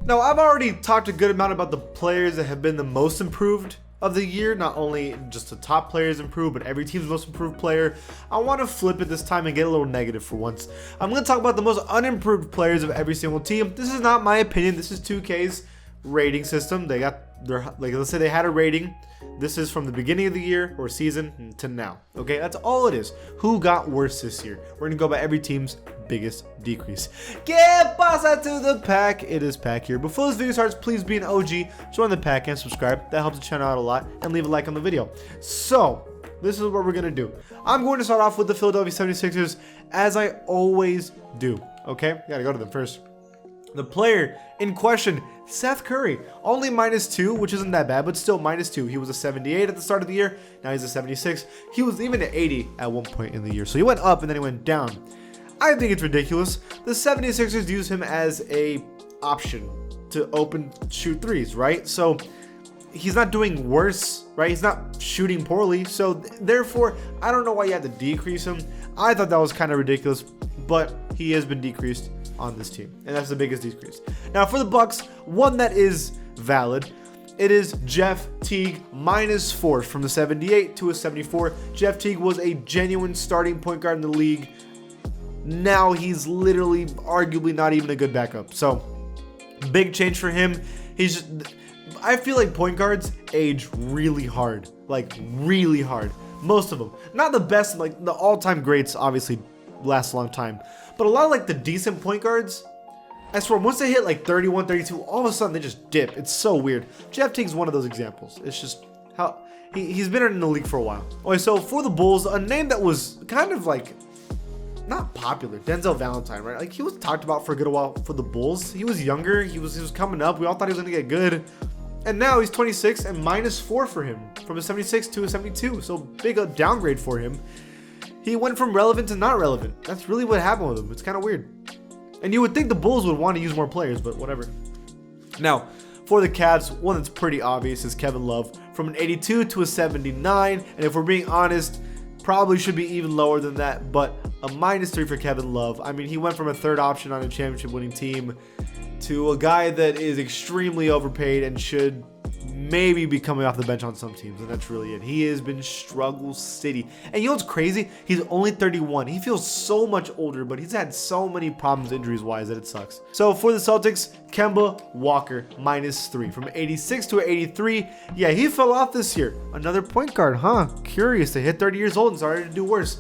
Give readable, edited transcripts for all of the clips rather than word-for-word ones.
Now, I've already talked a good amount about the players that have been the most improved of the year. Not only just the top players improved, but every team's most improved player. I want to flip it this time and get a little negative for once. I'm going to talk about the most unimproved players of every single team. This is not my opinion. This is 2K's rating system. They got their, like, let's say they had a rating. This is from the beginning of the year or season to now. Okay, that's all it is. Who got worse this year? We're gonna go by every team's biggest decrease. ¿Qué pasa to the pack? It is Pack here. Before this video starts, please be an OG, join the pack and subscribe. That helps the channel out a lot, and leave a like on the video. So this is what we're gonna do. I'm going to start off with the Philadelphia 76ers, as I always do. Okay, gotta go to them first. The player in question, Seth Curry, only -2, which isn't that bad, but still -2. He was a 78 at the start of the year. Now he's a 76. He was even at 80 at one point in the year. So he went up and then he went down. I think it's ridiculous. The 76ers use him as a option to open shoot threes, right? So he's not doing worse, right? He's not shooting poorly. So therefore, I don't know why you had to decrease him. I thought that was kind of ridiculous, but he has been decreased on this team, and that's the biggest decrease. Now for the Bucks, one that is valid, it is Jeff Teague, -4 from the 78 to a 74. Jeff Teague was a genuine starting point guard in the league. Now he's literally arguably not even a good backup. So big change for him. He's just, I feel like point guards age really hard, like really hard. Most of them, not the best, like the all-time greats obviously last a long time, but a lot of like the decent point guards, I swear once they hit like 31, 32, all of a sudden they just dip. It's so weird. Jeff Teague's one of those examples. It's just how he's been in the league for a while. Okay, so for the Bulls, a name that was kind of like not popular, Denzel Valentine, right? Like he was talked about for a good while for the Bulls. He was younger, he was coming up. We all thought he was gonna get good, and now he's 26 and -4 for him from a 76 to a 72. So big a downgrade for him. He went from relevant to not relevant. That's really what happened with him. It's kind of weird. And you would think the Bulls would want to use more players, but whatever. Now, for the Cavs, one that's pretty obvious is Kevin Love from an 82 to a 79. And if we're being honest, probably should be even lower than that, but a -3 for Kevin Love. I mean, he went from a third option on a championship winning team to a guy that is extremely overpaid and should maybe be coming off the bench on some teams, and that's really it. He has been struggle city. And you know what's crazy? He's only 31. He feels so much older, but he's had so many problems injuries wise that it sucks. So for the Celtics, Kemba Walker, -3 from 86 to 83. Yeah, he fell off this year. Another point guard, huh? Curious. They hit 30 years old and started to do worse.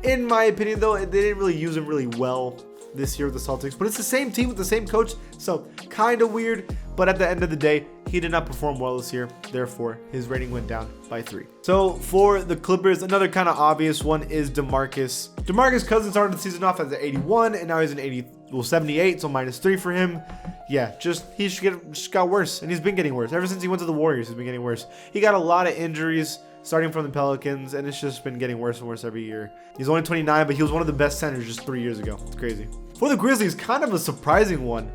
In my opinion, though, they didn't really use him really well this year with the Celtics, but it's the same team with the same coach, so kind of weird. But at the end of the day, he did not perform well this year, therefore his rating went down by 3. So for the Clippers, another kind of obvious one is DeMarcus Cousins started the season off as an 81, and now he's an 78, so -3 for him. Yeah, he just got worse, and he's been getting worse ever since he went to the Warriors. He's been getting worse. He got a lot of injuries starting from the Pelicans, and it's just been getting worse and worse every year. He's only 29, but he was one of the best centers just 3 years ago. It's crazy. For the Grizzlies, kind of a surprising one.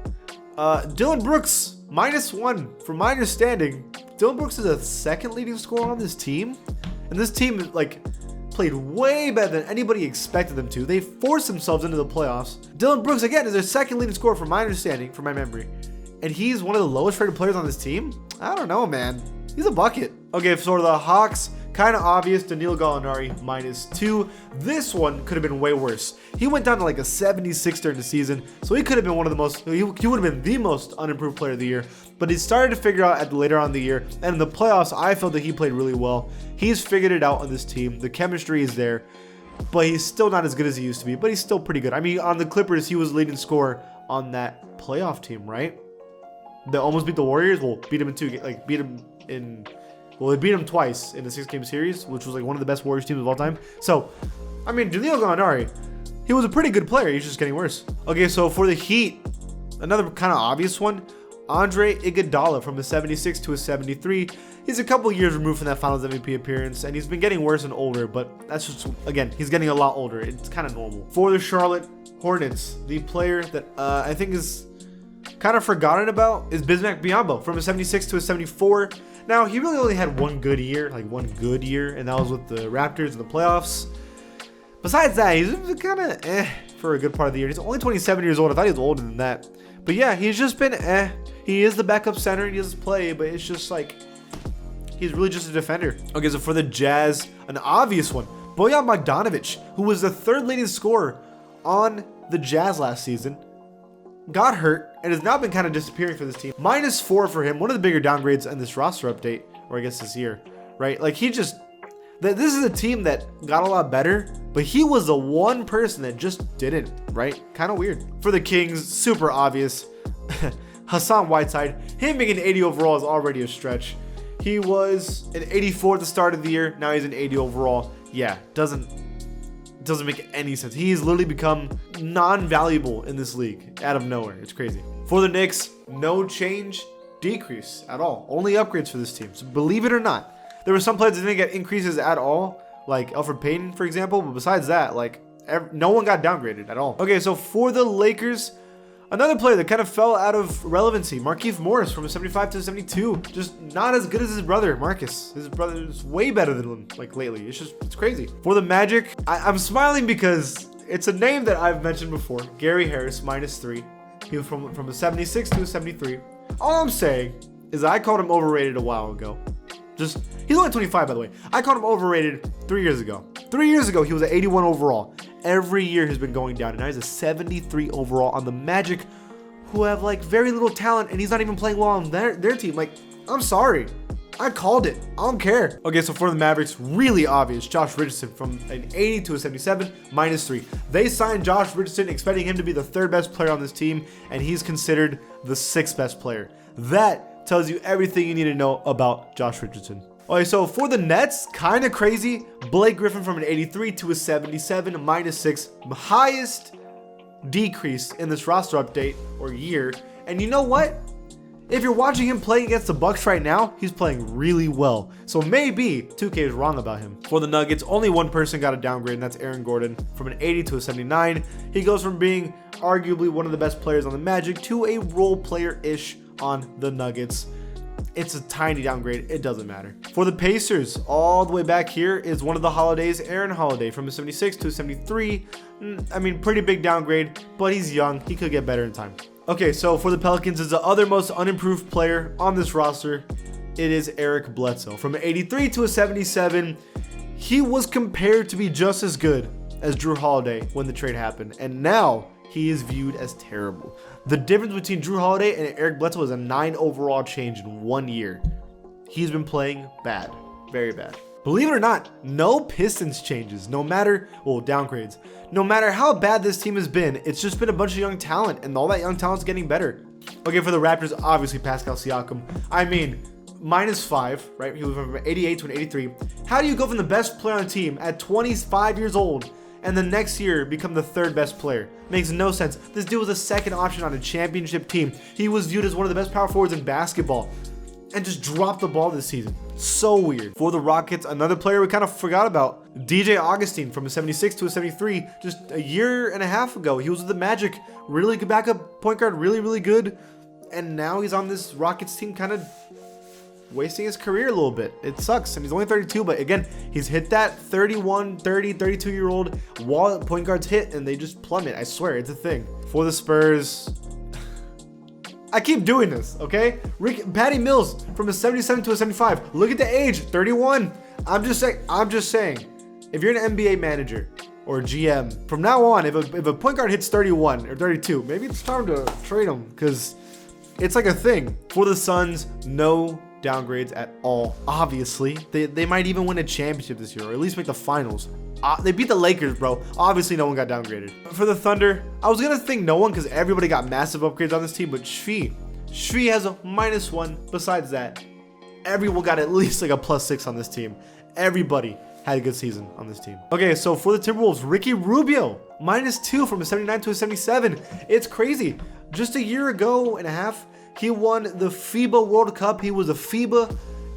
Dylan Brooks, -1. From my understanding, Dylan Brooks is the second leading scorer on this team, and this team like played way better than anybody expected them to. They forced themselves into the playoffs. Dylan Brooks again is their second leading scorer from my understanding, from my memory, and he's one of the lowest rated players on this team. I don't know, man. He's a bucket. Okay, for the Hawks, kind of obvious, Danilo Gallinari, -2. This one could have been way worse. He went down to like a 76 during the season, so he could have been one of the most, he would have been the most unimproved player of the year, but he started to figure out at later on in the year, and in the playoffs, I felt that he played really well. He's figured it out on this team. The chemistry is there, but he's still not as good as he used to be, but he's still pretty good. I mean, on the Clippers, he was leading scorer on that playoff team, right? They almost beat the Warriors. Well, beat him in 2, like beat him in, well, they beat him twice in a 6-game series, which was like one of the best Warriors teams of all time. So, I mean, Danilo Gallinari, he was a pretty good player. He's just getting worse. Okay, so for the Heat, another kind of obvious one, Andre Iguodala from a 76 to a 73. He's a couple years removed from that Finals MVP appearance, and he's been getting worse and older, but that's just, again, he's getting a lot older. It's kind of normal. For the Charlotte Hornets, the player that I think is kind of forgotten about is Bismack Biyombo from a 76 to a 74. Now, he really only had one good year, and that was with the Raptors in the playoffs. Besides that, he's kind of for a good part of the year. He's only 27 years old. I thought he was older than that. But yeah, he's just been He is the backup center. He doesn't play, but it's just like he's really just a defender. Okay, so for the Jazz, an obvious one. Bojan Bogdanovic, who was the third leading scorer on the Jazz last season, got hurt and has now been kind of disappearing for this team. -4 for him. One of the bigger downgrades in this roster update, or I guess this year, right? Like this is a team that got a lot better, but he was the one person that just didn't, right? Kind of weird. For the Kings, super obvious. Hassan Whiteside, him being an 80 overall is already a stretch. He was an 84 at the start of the year. Now he's an 80 overall. Yeah, doesn't make any sense. He's literally become non-valuable in this league out of nowhere. It's crazy. For the Knicks, no change, decrease at all. Only upgrades for this team. So believe it or not, there were some players that didn't get increases at all, like Elfrid Payton, for example. But besides that, like no one got downgraded at all. Okay, so for the Lakers, another player that kind of fell out of relevancy, Markieff Morris, from a 75 to a 72. Just not as good as his brother, Marcus. His brother is way better than him, like, lately. It's crazy. For the Magic, I'm smiling because it's a name that I've mentioned before. Gary Harris, -3. He was from a 76 to a 73. All I'm saying is I called him overrated a while ago. He's only 25, by the way. I called him overrated 3 years ago. 3 years ago, he was an 81 overall. Every year he's been going down, and now he's a 73 overall on the Magic, who have like very little talent, and he's not even playing well on their team. Like, I'm sorry. I called it. I don't care. Okay, so for the Mavericks, really obvious. Josh Richardson from an 80 to a 77, -3. They signed Josh Richardson expecting him to be the third best player on this team, and he's considered the sixth best player. That tells you everything you need to know about Josh Richardson. Okay, so for the Nets, kind of crazy. Blake Griffin from an 83 to a 77, -6. Highest decrease in this roster update or year. And you know what? If you're watching him play against the Bucks right now, he's playing really well. So maybe 2K is wrong about him. For the Nuggets, only one person got a downgrade, and that's Aaron Gordon from an 80 to a 79. He goes from being arguably one of the best players on the Magic to a role player-ish on the Nuggets. It's a tiny downgrade. It doesn't matter. For the Pacers, all the way back here is one of the Holidays, Aaron Holiday, from a 76 to a 73. I mean, pretty big downgrade, but he's young. He could get better in time. Okay, so for the Pelicans, is the other most unimproved player on this roster. It is Eric Bledsoe. From an 83 to a 77, he was compared to be just as good as Drew Holiday when the trade happened, and now he is viewed as terrible. The difference between Drew Holiday and Eric Bledsoe is a 9 overall change in 1 year. He's been playing bad, very bad. Believe it or not, no Pistons changes, downgrades. No matter how bad this team has been, it's just been a bunch of young talent, and all that young talent's getting better. Okay, for the Raptors, obviously Pascal Siakam. I mean, -5, right? He was from 88 to an 83. How do you go from the best player on the team at 25 years old and the next year become the third best player? Makes no sense. This dude was a second option on a championship team. He was viewed as one of the best power forwards in basketball and just dropped the ball this season. So weird. For the Rockets, another player we kind of forgot about, DJ Augustine from a 76 to a 73 just a year and a half ago. He was with the Magic, really good backup point guard, really, really good. And now he's on this Rockets team kind of wasting his career a little bit. It sucks, and he's only 32, but again, he's hit that 31, 30, 32-year-old wall point guards hit, and they just plummet. I swear, it's a thing. For the Spurs, I keep doing this, okay? Patty Mills from a 77 to a 75. Look at the age, 31. I'm just saying, if you're an NBA manager or GM, from now on, if a point guard hits 31 or 32, maybe it's time to trade him, because it's like a thing. For the Suns, no downgrades at all. Obviously, they might even win a championship this year, or at least make the finals. They beat the Lakers, bro. Obviously, no one got downgraded. For the Thunder, I was gonna think no one because everybody got massive upgrades on this team, but Shvi has a -1. Besides that, everyone got at least like a +6 on this team. Everybody had a good season on this team. Okay, so for the Timberwolves, Ricky Rubio, -2 from a 79 to a 77. It's crazy. Just a year ago and a half, he won the FIBA World Cup. He was a FIBA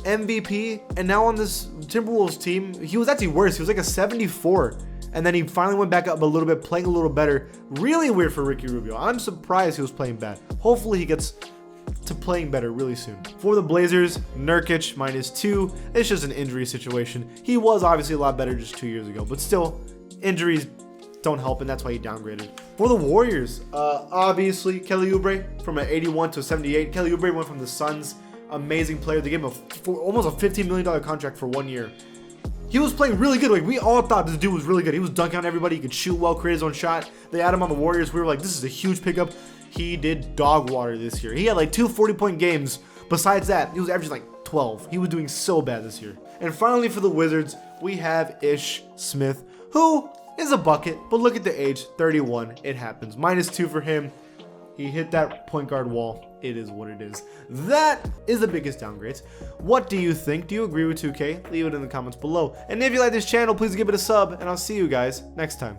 MVP, and now on this Timberwolves team, he was actually worse. He was like a 74, and then he finally went back up a little bit, playing a little better. Really weird for Ricky Rubio. I'm surprised he was playing bad. Hopefully he gets to playing better really soon. For the Blazers, Nurkic, -2. It's just an injury situation. He was obviously a lot better just 2 years ago, but still, injuries don't help, and that's why he downgraded. For the Warriors, obviously Kelly Oubre from an 81 to a 78. Kelly Oubre went from the Suns, amazing player. They gave him almost a $15 million contract for 1 year. He was playing really good. Like, we all thought this dude was really good. He was dunking on everybody. He could shoot well, create his own shot. They had him on the Warriors. We were like, this is a huge pickup. He did dog water this year. He had like 2 40-point games. Besides that, he was averaging like 12. He was doing so bad this year. And finally for the Wizards, we have Ish Smith, who is a bucket, but look at the age, 31. It happens. -2 for him. He hit that point guard wall. It is what it is. That is the biggest downgrades. What do you think? Do you agree with 2K? Leave it in the comments below. And if you like this channel, please give it a sub, and I'll see you guys next time.